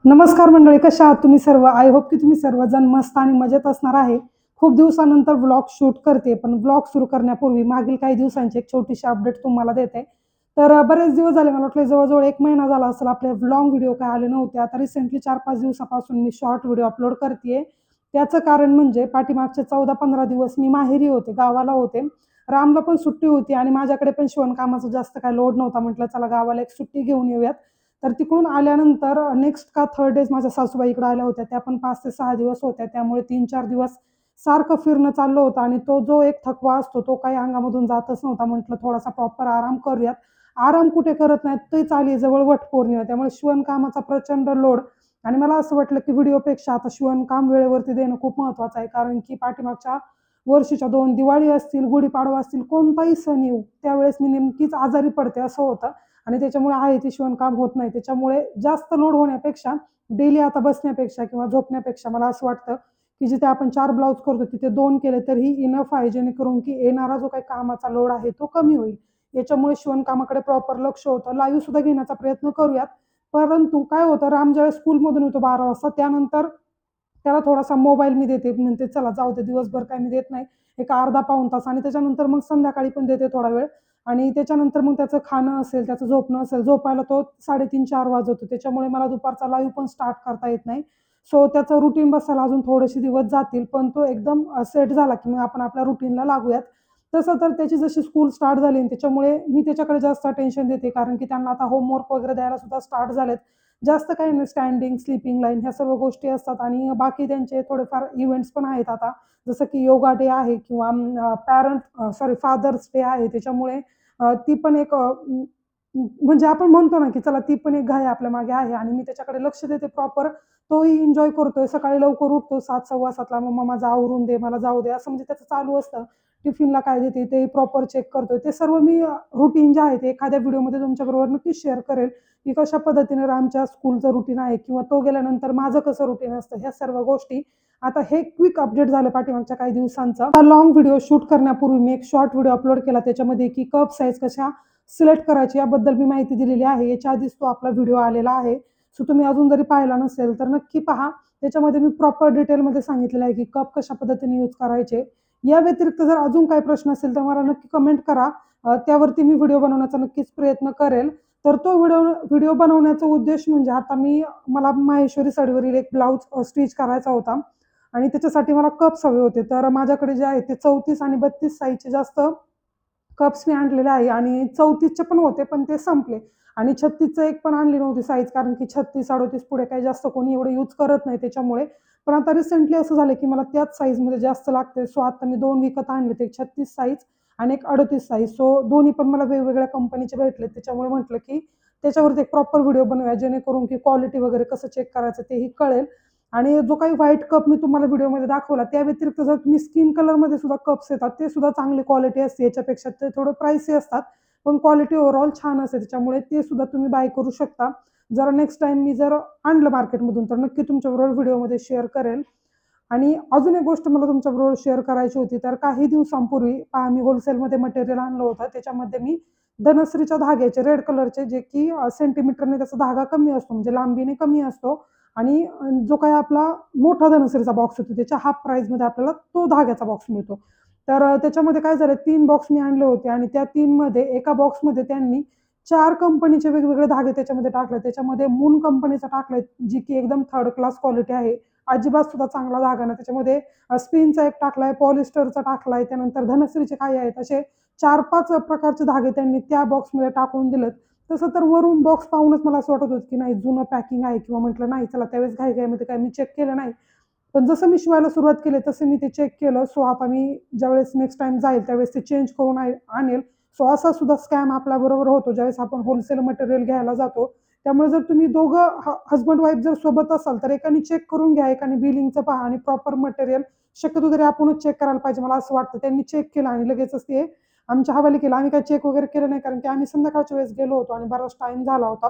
नमस्कार मंडळी, कशा आहात तुम्ही सर्व? आय होप की तुम्ही सर्वजण मस्त आणि मजेत असणार आहे. खूप दिवसानंतर व्लॉग शूट करते, पण व्लॉग सुरू करण्यापूर्वी मागील काही दिवसांची एक छोटीशी अपडेट तुम्हाला देते. तर बरेच दिवस झाले, मला वाटलं जवळजवळ 1 महिना झाला असेल आपले लॉंग व्हिडिओ काय आले नव्हते. आता रिसेंटली 4-5 दिवसापासून मी शॉर्ट व्हिडिओ अपलोड करते. त्याचं कारण म्हणजे पाठीमागचे 14-15 दिवस मी माहेरी होते, गावाला होते. रामला पण सुट्टी होती आणि माझ्याकडे पण शिवणकामाचा जास्त काही लोड नव्हता. म्हटलं चला गावाला एक सुट्टी घेऊन येऊयात. तर तिकडून आल्यानंतर नेक्स्ट का थर्ड डेज माझ्या सासूबाई इकडे आल्या होत्या. त्या पण 5 ते 6 दिवस होत्या. त्यामुळे 3-4 दिवस सारखं फिरणं चाललं होतं आणि तो जो एक थकवा असतो तो काही अंगामधून जातच नव्हता. म्हटलं थोडासा प्रॉपर आराम करूयात. आराम कुठे करत नाहीत, तेच आली जवळ वटपौर्णिमा. त्यामुळे शिवणकामाचा प्रचंड लोड आणि मला असं वाटलं की व्हिडिओपेक्षा आता शिवणकाम वेळेवरती देणं खूप महत्त्वाचं आहे. कारण की पाठीमागच्या वर्षीच्या 2 दिवाळी असतील, गुढीपाडवा असतील, कोणताही सण येऊ त्यावेळेस मी नेमकीच आजारी पडते असं होतं. आणि त्याच्यामुळे आहे ते शिवणकाम होत नाही. त्याच्यामुळे जास्त लोड होण्यापेक्षा डेली आता बसण्यापेक्षा किंवा झोपण्यापेक्षा मला असं वाटतं, की जिथे आपण 4 ब्लाउज करतो तिथे 2 केले तरीही इनफ आहे. जेणेकरून की येणारा जो काही कामाचा लोड आहे तो कमी होईल. याच्यामुळे शिवणकामाकडे प्रॉपर लक्ष होतं. लाईव्ह सुद्धा घेण्याचा प्रयत्न करूयात. परंतु काय होतं, राम ज्यावेळेस स्कूलमधून येतो 12 वाजता त्यानंतर त्याला थोडासा मोबाईल मी देते. म्हणते चला जाऊ दे, दिवसभर काय मी देत नाही. एक अर्धा पाऊण तास आणि त्याच्यानंतर मग संध्याकाळी पण देते थोडा वेळ. आणि त्याच्यानंतर मग त्याचं खाणं असेल, त्याचं झोपणं असेल, झोपायला तो 3:30-4 वाजवतो. त्याच्यामुळे मला दुपारचा लाईव्ह पण स्टार्ट करता येत नाही. सो त्याचं रुटीन बसायला अजून थोडेसे दिवस जातील. पण तो एकदम सेट झाला, की मग आपण आपल्या रुटीनला लागूयात. तसं तर त्याची जशी स्कूल स्टार्ट झाली आणि त्याच्यामुळे मी त्याच्याकडे जास्त अटेन्शन देते. कारण की त्यांना आता होमवर्क वगैरे द्यायला सुद्धा स्टार्ट झालेत. जास्त काही नाही, स्टँडिंग, स्लीपिंग लाईन ह्या सर्व गोष्टी असतात आणि बाकी त्यांचे थोडेफार इव्हेंट्स पण आहेत आता. जसं की योगा डे आहे किंवा फादर्स डे आहे. त्याच्यामुळे ती पण एक म्हणजे आपण म्हणतो ना, की चला ती पण एक घाई आपल्या मागे आहे आणि मी त्याच्याकडे लक्ष देते प्रॉपर. तोही एन्जॉय करतोय. सकाळी लवकर उठतो 7, 7:15 ला. "मम्मा माझं आवरून दे, मला जाऊ दे." असं म्हणजे त्याचं चालू असतं. टिफिनला काय देते ते प्रॉपर चेक करतोय. ते सर्व मी रुटीन जे आहे ते एखाद्या व्हिडिओमध्ये तुमच्याबरोबर नक्कीच शेअर करेल, की कशा पद्धतीने रामच्या स्कूलचं रुटीन आहे किंवा तो गेल्यानंतर माझं कसं रुटीन असतं. ह्या सर्व गोष्टी आता हे क्विक अपडेट झालं पाठीमागच्या काही दिवसांचं. हा लाँग व्हिडिओ शूट करण्यापूर्वी मी एक शॉर्ट व्हिडिओ अपलोड केला. त्याच्यामध्ये की कप साईज कशा सिलेक्ट करायची याबद्दल मी माहिती दिलेली आहे. याच्या आधीच तो आपला व्हिडिओ आलेला आहे. सो तुम्ही अजून जरी पाहिला नसेल तर नक्की पहा. त्याच्यामध्ये मी प्रॉपर डिटेलमध्ये सांगितलेलं आहे, की कप कशा पद्धतीने यूज करायचे. या व्यतिरिक्त जर अजून काही प्रश्न असेल तर मला नक्की कमेंट करा. त्यावरती मी व्हिडिओ बनवण्याचा नक्कीच प्रयत्न करेल. तर तो व्हिडिओ व्हिडिओ बनवण्याचा उद्देश म्हणजे आता मला माहेश्वरी साडीवरील एक ब्लाउज स्टिच करायचा होता आणि त्याच्यासाठी मला कप्स हवे होते. तर माझ्याकडे जे आहे ते 34 आणि 32 साइजचे जास्त कप्स मी आणलेले आहे आणि 34चे पण होते, पण ते संपले आणि 36चं एक पण आणली नव्हती साईज, कारण की 36-38 पुढे काही जास्त कोणी एवढं यूज करत नाही त्याच्यामुळे. पण आता रिसेंटली असं झालं, की मला त्याच साईजमध्ये जास्त लागते. सो आता मी 2 विकत आणलेत. एक 36 साईज आणि एक 38 साईज. सो दोन्ही पण मला वेगवेगळ्या कंपनीचे भेटलेत. त्याच्यामुळे म्हटलं, की त्याच्यावरती एक प्रॉपर व्हिडिओ बनवूया, जेणेकरून की क्वालिटी वगैरे कसं चेक करायचं तेही कळेल. आणि जो काही व्हाईट कप मी तुम्हाला व्हिडिओमध्ये दाखवला, त्या व्यतिरिक्त जर तुम्ही स्किन कलरमध्ये सुद्धा कप्स येतात, ते सुद्धा चांगली क्वालिटी असते. याच्यापेक्षा ते थोडं प्राइसी असतात, पण क्वालिटी ओव्हरऑल छान असते. त्याच्यामुळे ते सुद्धा तुम्ही बाय करू शकता. जर नेक्स्ट टाईम मी जर आणलं मार्केटमधून तर नक्की तुमच्याबरोबर व्हिडिओमध्ये शेअर करेल. आणि अजून एक गोष्ट मला तुमच्याबरोबर शेअर करायची होती. तर काही दिवसांपूर्वी पहा, मी होलसेलमध्ये मटेरियल आणलं होतं. त्याच्यामध्ये मी धनश्रीच्या धाग्याचे रेड कलरचे, जे की सेंटीमीटरने त्याचा धागा कमी असतो, म्हणजे लांबीने कमी असतो आणि जो काही आपला मोठा धनश्रीचा बॉक्स होतो त्याच्या हाफ प्राईसमध्ये आपल्याला तो धाग्याचा बॉक्स मिळतो. तर त्याच्यामध्ये काय झालं, 3 बॉक्स मी आणले होते आणि त्या 3 मध्ये एका बॉक्समध्ये त्यांनी 4 कंपनीचे वेगवेगळे धागे त्याच्यामध्ये टाकले. त्याच्यामध्ये मून कंपनीचा टाकलाय, जी की एकदम थर्ड क्लास क्वालिटी आहे. अजिबात सुद्धा चांगला धागा नाही. त्याच्यामध्ये स्पिनचा एक टाकलाय, पॉलिस्टरचा टाकलाय, त्यानंतर धनश्रीचे काही आहेत, असे 4-5 प्रकारचे धागे त्यांनी त्या बॉक्समध्ये टाकून दिलेत. तसं तर वरून बॉक्स पाहूनच मला असं वाटत होतं, की नाही जुनं पॅकिंग आहे किंवा म्हटलं नाही चला, त्यावेळेस घाई-घाईमध्ये काय मी चेक केलं नाही. पण जसं मी शिवायला सुरुवात केली तसं मी ते चेक केलं. सो आता मी ज्यावेळेस नेक्स्ट टाईम जाईल त्यावेळेस ते चेंज करून आणेल. सो असा सुद्धा स्कॅम आपल्याबरोबर होतो ज्यावेळेस आपण होलसेल मटेरियल घ्यायला जातो. त्यामुळे जर तुम्ही दोघं हसबंड वाईफ जर सोबत असाल तर एकाने चेक करून घ्या, एकाने बिलिंगचं पहा आणि प्रॉपर मटेरियल शक्यतो तरी आपणच चेक करायला पाहिजे मला असं वाटतं. त्यांनी चेक केलं आणि लगेचच ते आमच्या हवाली केलं. आम्ही काही चेक वगैरे केलं नाही, कारण की आम्ही संध्याकाळच्या वेळेस गेलो होतो आणि बराच टाईम झाला होता.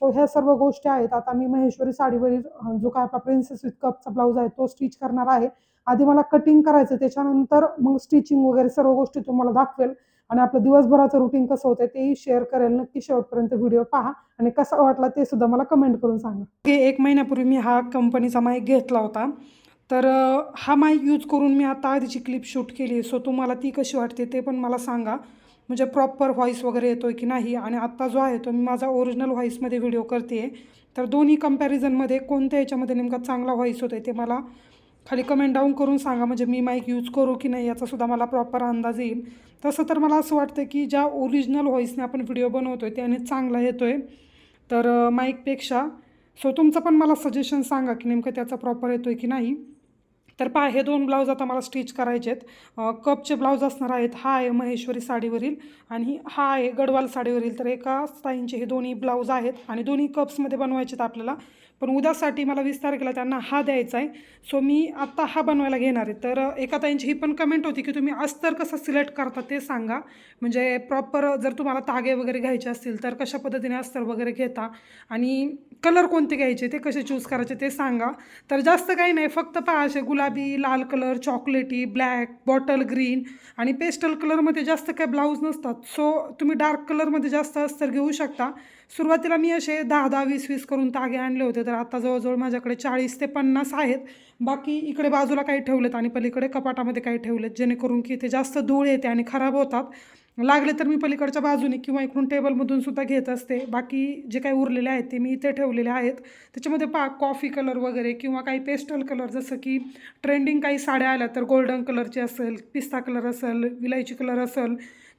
सो ह्या सर्व गोष्टी आहेत. आता मी महेश्वरी साडीवरील जो काय आपला प्रिन्सेस विथ कपचा ब्लाउज आहे तो स्टिच करणार आहे. आधी मला कटिंग करायचं, त्याच्यानंतर मग स्टिचिंग वगैरे सर्व गोष्टी तुम्हाला दाखवेल. आणि आपलं दिवसभराचं रुटीन कसं होतं तेही शेअर करेल. नक्की शेवटपर्यंत व्हिडिओ पहा आणि कसा वाटला ते सुद्धा मला कमेंट करून सांगा. 1 महिन्यापूर्वी मी हा कंपनीचा माईक घेतला होता. तर हा माईक यूज करून मी आता आधीची क्लिप शूट केली आहे. सो तुम्हाला ती कशी वाटते ते पण मला सांगा. म्हणजे प्रॉपर व्हॉईस वगैरे येतो आहे की नाही. आणि आत्ता जो आहे तो मी माझा ओरिजिनल व्हॉईसमध्ये व्हिडिओ करते आहे. तर दोन्ही कंपॅरिझनमध्ये कोणत्या ह्याच्यामध्ये नेमका चांगला व्हॉईस होतो आहे ते मला खाली कमेंट डाऊन करून सांगा. म्हणजे मी माईक यूज करू की नाही याचासुद्धा मला प्रॉपर अंदाज येईल. तसं तर मला असं वाटतं की ज्या ओरिजिनल व्हॉईसने आपण व्हिडिओ बनवतो आहे त्याने चांगला येतो आहे तर माईकपेक्षा. सो तुमचं पण मला सजेशन सांगा की नेमकं त्याचा प्रॉपर येतो आहे की नाही. तर पहा हे 2 ब्लाऊज आता मला स्टिच करायचे आहेत. कपचे ब्लाऊज असणार आहेत. हा आहे महेश्वरी साडीवरील आणि हा आहे गडवाल साडीवरील. तर एका ताईंचे हे दोन्ही ब्लाऊज आहेत आणि दोन्ही कप्समध्ये बनवायचे आहेत आपल्याला. पण उद्यासाठी मला 20 तारखेला त्यांना हा द्यायचा आहे. सो मी आत्ता हा बनवायला घेणार आहे. तर एका ताईंची ही पण कमेंट होती की तुम्ही अस्तर कसं सिलेक्ट करता ते सांगा. म्हणजे प्रॉपर जर तुम्हाला तागे वगैरे घ्यायचे असतील तर कशा पद्धतीने अस्तर वगैरे घेता आणि कलर कोणते घ्यायचे ते कसे चूज करायचे ते सांगा. तर जास्त काही नाही, फक्त पहा असे गुलाबी, लाल कलर, चॉकलेटी, ब्लॅक, बॉटल ग्रीन आणि पेस्टल कलरमध्ये जास्त काय ब्लाऊज नसतात. सो तुम्ही डार्क कलरमध्ये जास्त अस्तर घेऊ शकता. सुरुवातीला मी असे 10-10, 20-20 करून तागे आणले होते. तर आता जवळजवळ माझ्याकडे 40 ते 50 आहेत. बाकी इकडे बाजूला काही ठेवलेत आणि पलीकडे कपाटामध्ये काही ठेवलेत, जेणेकरून की ते जास्त धूळ येते आणि खराब होतात. लागले तर मी पलीकडच्या बाजूने किंवा इकडून टेबलमधून सुद्धा घेत असते. बाकी जे काही उरलेले आहेत ते मी इथे ठेवलेले आहेत. त्याच्यामध्ये पहा कॉफी कलर वगैरे किंवा काही पेस्टल कलर, जसं की ट्रेंडिंग काही साड्या आल्या तर गोल्डन कलरची असेल, पिस्ता कलर असेल, विलायची कलर असेल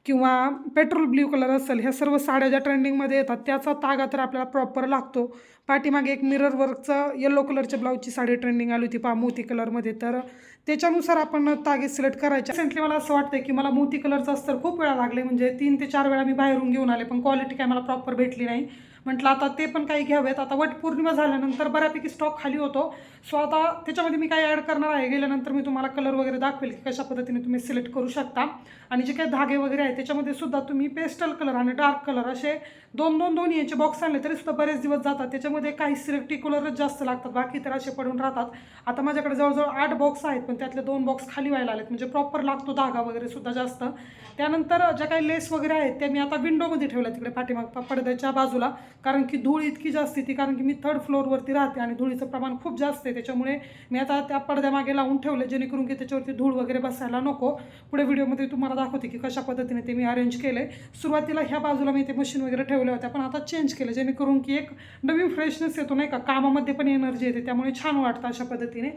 किंवा पेट्रोल ब्ल्यू कलर असेल, ह्या सर्व साड्या ज्या ट्रेंडिंगमध्ये येतात त्याचा तागा तर आपल्याला प्रॉपर लागतो. पाठीमागे एक मिरर वर्कचं येलो कलरच्या ब्लाऊजची साडी ट्रेंडिंग आली होती पहा मोती कलरमध्ये. तर त्याच्यानुसार आपण तागे सिलेक्ट करायचे. रिसेंटली मला असं वाटतं की मला मोती कलरचं अस्तर खूप वेळा लागले. म्हणजे 3 ते 4 वेळा मी बाहेरून घेऊन आले पण क्वालिटी काय मला प्रॉपर भेटली नाही. म्हटलं आता ते पण काही घ्यावेत. आता वटपौर्णिमा झाल्यानंतर बऱ्यापैकी स्टॉक खाली होतो. सो आता त्याच्यामध्ये मी काय ॲड करणार आहे, गेल्यानंतर मी तुम्हाला कलर वगैरे दाखवेल की कशा पद्धतीने तुम्ही सिलेक्ट करू शकता. आणि जे काही धागे वगैरे आहेत त्याच्यामध्ये सुद्धा तुम्ही पेस्टल कलर आणि डार्क कलर असे दोन याचे बॉक्स आणले तरी सुद्धा बरेच दिवस जातात. त्याच्यामध्ये काही सिलेक्टिव्ह कलरच जास्त लागतात, बाकी तर असे पडून राहतात. आता माझ्याकडे जवळजवळ 8 बॉक्स आहेत पण त्यातले 2 बॉक्स खाली व्हायला आलेत. म्हणजे प्रॉपर लागतो धागा वगैरे सुद्धा जास्त. त्यानंतर ज्या काही लेस वगैरे आहेत त्या मी आता विंडोमध्ये ठेवल्या तिकडे पाठीमाग पडद्याच्या बाजूला. कारण की धूळ इतकी जास्त येते, कारण की मी 3rd फ्लोअरवरती राहते आणि धुळीचं प्रमाण खूप जास्त आहे. त्याच्यामुळे मी आता त्या पडद्यामागे लावून ठेवले, जेणेकरून की त्याच्यावरती धूळ वगैरे बसायला नको. पुढे व्हिडिओमध्ये तुम्हाला दाखवते की कशा पद्धतीने ते मी अरेंज केले. सुरुवातीला ह्या बाजूला मी ते मशीन वगैरे ठेवल्या होत्या पण आता चेंज केलं, जेणेकरून की एक नवीन फ्रेशनेस येतो नाही का, कामामध्ये पण एनर्जी येते, त्यामुळे छान वाटतं अशा पद्धतीने.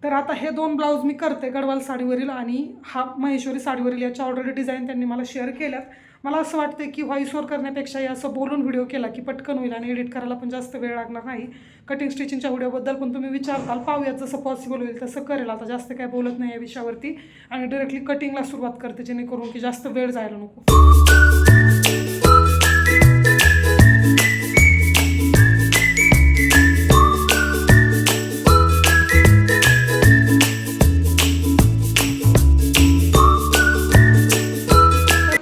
तर आता हे 2 ब्लाऊज मी करते, गडवाल साडीवरील आणि हा महेश्वरी साडीवरील. याच्या ऑलरेडी डिझाईन त्यांनी मला शेअर केल्यात. मला असं वाटतं की व्हॉईसवर करण्यापेक्षा असं बोलून व्हिडिओ केला की पटकन होईल आणि एडिट करायला पण जास्त वेळ लागणार नाही. कटिंग स्टिचिंगच्या व्हिडिओबद्दल पण तुम्ही विचारताल, पाहूयात जसं पॉसिबल होईल तसं करेल. आता जास्त काय बोलत नाही या विषयावरती आणि डायरेक्टली कटिंगला सुरुवात करते, जेणेकरून की जास्त वेळ जायला नको.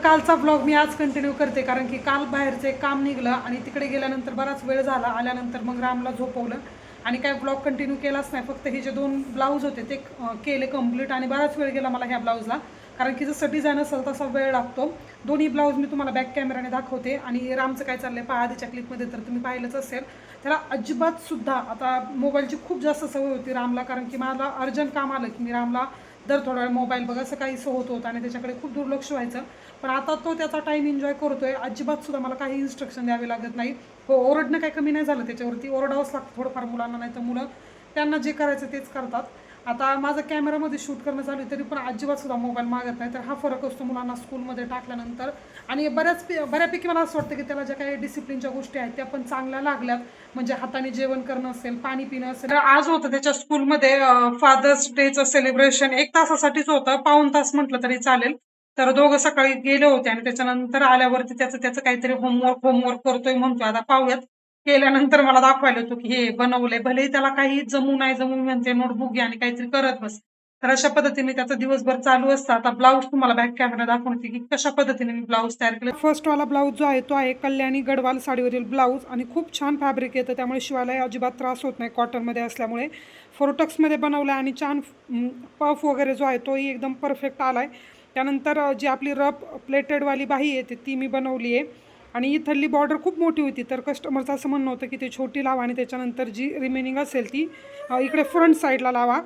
कालचा ब्लॉग मी आज कंटिन्यू करते, कारण की काल बाहेरचं एक काम निघलं आणि तिकडे गेल्यानंतर बराच वेळ झाला. आल्यानंतर मग रामला झोपवलं आणि काय ब्लॉग कंटिन्यू केलाच नाही. फक्त हे जे 2 ब्लाऊज होते ते केले कंप्लीट आणि बराच वेळ गेला मला ह्या ब्लाऊजला, कारण की जसं डिझाईन असेल तसा वेळ लागतो. दोन्ही ब्लाऊज मी तुम्हाला बॅक कॅमेराने दाखवते. आणि रामचं काय चाललं आहे पहा आधीच्या क्लिपमध्ये तर तुम्ही पाहिलंच असेल. त्याला अजिबात सुद्धा आता मोबाईलची खूप जास्त सवय होती रामला, कारण की मला अर्जंट काम आलं की मी रामला दर थोडा वेळ मोबाईल बघ असं काहीसं होत होतं आणि त्याच्याकडे खूप दुर्लक्ष व्हायचं. पण आता तो त्याचा टाईम एन्जॉय करतोय. अजिबात सुद्धा मला काही इन्स्ट्रक्शन द्यावे लागत नाही. हो, ओरडणं काही कमी नाही झालं, त्याच्यावरती ओरडावंच लागतं थोडंफार मुलांना, नाही तर मुलं त्यांना जे करायचं तेच करतात. आता माझं कॅमेरामध्ये शूट करणं चालू आहे तरी पण अजिबात सुद्धा मोबाईल मागत नाही. तर हा फरक असतो मुलांना स्कूलमध्ये टाकल्यानंतर. आणि बऱ्यापैकी मला असं वाटतं की त्याला ज्या काही डिसिप्लिनच्या गोष्टी आहेत त्या पण चांगल्या लागल्यात. म्हणजे हाताने जेवण करणं असेल, पाणी पिणं असेल. आज होतं त्याच्या स्कूलमध्ये फादर्स डेचं सेलिब्रेशन. 1 तासासाठीच होतं, पाऊण तास म्हटलं तरी चालेल. तर दोघं सकाळी गेले होते आणि त्याच्यानंतर आल्यावरती त्याचं काहीतरी होमवर्क करतोय म्हणतोय. आता पाहूयात. केल्यानंतर मला दाखवायला होतो की हे बनवलंय. भलेही त्याला काही जमू नाही जमू म्हणते, नोटबुक घ्या आणि काहीतरी करत बस. तर अशा पद्धतीने त्याचं दिवसभर चालू असतं. आता ब्लाऊज तुम्हाला बॅक कॅमेरा दाखवते की कशा पद्धतीने मी ब्लाऊज तयार केले. फर्स्टवाला ब्लाऊज जो आहे तो आहे कल्याणी गडवाल साडीवरील ब्लाऊज आणि खूप छान फॅब्रिक येतं, त्यामुळे शिवायलाही अजिबात त्रास होत नाही कॉटनमध्ये असल्यामुळे. फोरोटक्समध्ये बनवलं आणि छान पफ वगैरे जो आहे तोही एकदम परफेक्ट आला आहे. त्यानंतर जी आपली रफ प्लेटेडवाली बाही आहे ती मी बनवली आहे आणि इथली बॉर्डर खूप मोठी होती, तर कस्टमरचं असं म्हणणं होतं की ते छोटी लावा आणि त्याच्यानंतर जी रिमेनिंग असेल ती इकडे फ्रंट साईडला लावा.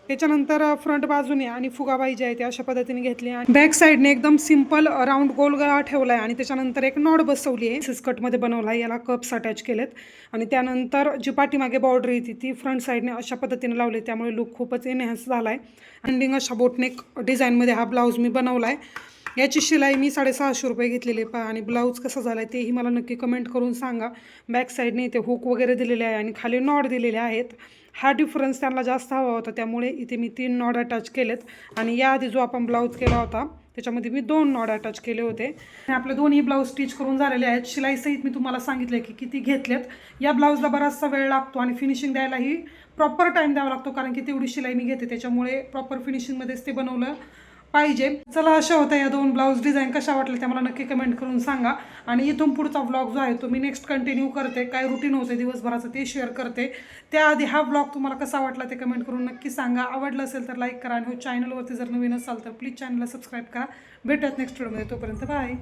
त्याच्यानंतर फ्रंट बाजूने आणि फुगाबाई जी आहे ती अशा पद्धतीने घेतली आणि बॅक साईडने एकदम सिंपल राऊंड गोल गळा ठेवला आहे आणि त्याच्यानंतर एक नॉड बसवली आहे. सिस्कटमध्ये बनवला आहे, याला कप्स अटॅच केलेत आणि त्यानंतर जी पाठीमागे बॉर्डर येते ती फ्रंट साईडने अशा पद्धतीने लावली, त्यामुळे लुक खूपच एनहॅन्स झाला आहे. एंडिंग अशा बोटनेक डिझाईनमध्ये हा ब्लाऊज मी बनवला आहे. याची शिलाई मी 650 रुपये घेतलेली आहे आणि ब्लाऊज कसा झाला आहे तेही मला नक्की कमेंट करून सांगा. बॅक साईडने इथे हुक वगैरे दिलेले आहे आणि खाली नॉड दिलेले आहेत. हा डिफरन्स त्यांना जास्त हवा होता, त्यामुळे इथे मी 3 नॉड अटॅच केलेत आणि याआधी जो आपण ब्लाऊज केला होता त्याच्यामध्ये मी 2 नॉड अटॅच केले होते. आणि आपले दोन्ही ब्लाऊज स्टिच करून झालेले आहेत. शिलाईसहित मी तुम्हाला सांगितलं की किती घेतलेत. या ब्लाऊजला बराचसा वेळ लागतो आणि फिनिशिंग द्यायलाही प्रॉपर टाईम द्यावा लागतो, कारण की तेवढी शिलाई मी घेते, त्याच्यामुळे प्रॉपर फिनिशिंगमध्येच ते बनवलं पाहिजे. चला, अशा होत्या या 2 ब्लाऊज डिझाईन. कशा वाटल्या त्या मला नक्की कमेंट करून सांगा आणि इथून पुढचा व्लॉग जो आहे तो मी नेक्स्ट कंटिन्यू करते. काय रुटीन होते दिवसभराचं ते शेअर करते. त्याआधी हा व्लॉग तुम्हाला कसा वाटला ते कमेंट करून नक्की सांगा. आवडलं असेल तर लाईक करा आणि चॅनलवरती जर नवीन असाल तर प्लीज चॅनलला सबस्क्राईब करा. भेटूयात नेक्स्ट व्हिडिओमध्ये, तोपर्यंत बाय.